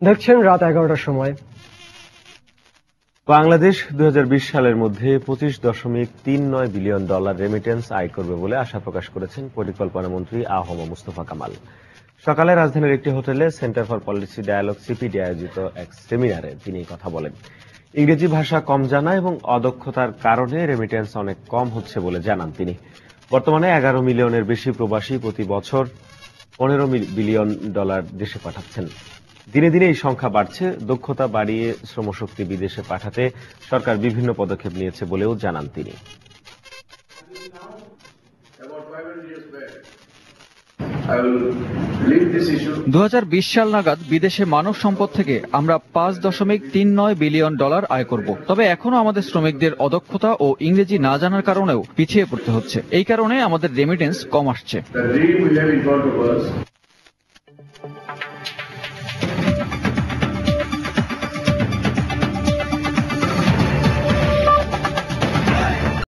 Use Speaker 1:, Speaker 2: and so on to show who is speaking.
Speaker 1: দেখছেন রাত 11টার সময়।
Speaker 2: বাংলাদেশ 2020 সালের মধ্যে $25.39 বিলিয়ন রেমিটেন্স আয় করবে বলে আশা প্রকাশ করেছেন পরিকল্পনা মন্ত্রী আ.হ.ম মুস্তফা কামাল। সকালে রাজধানীর একটি হোটেলে centre for policy dialogue CPD আয়োজিত এক সেমিনারে তিনি কথা বলেন। ইংরেজি ভাষা কম জানা এবং অদক্ষতার কারণে রেমিটেন্স অনেক কম হচ্ছে বলে জানান তিনি। বর্তমানে 11 মিলিয়নের বেশি প্রবাসী প্রতি বছর $15 বিলিয়ন দেশে পাঠাচ্ছেন। দিনে দিনে এই সংখ্যা বাড়ছে। দক্ষতা বাড়িয়ে শ্রমশক্তি বিদেশে পাঠাতে সরকার বিভিন্ন পদক্ষেপ নিয়েছে বলেও জানান তিনি।
Speaker 3: 2020 সাল নাগাদ বিদেশে মানব সম্পদ থেকে আমরা $5.39 বিলিয়ন আয় করব। তবে এখনো আমাদের শ্রমিকদের অদক্ষতা ও ইংরেজি না জানার কারণেও পিছিয়ে পড়তে হচ্ছে। এই কারণে আমাদের রেমিটেন্স কম আসছে।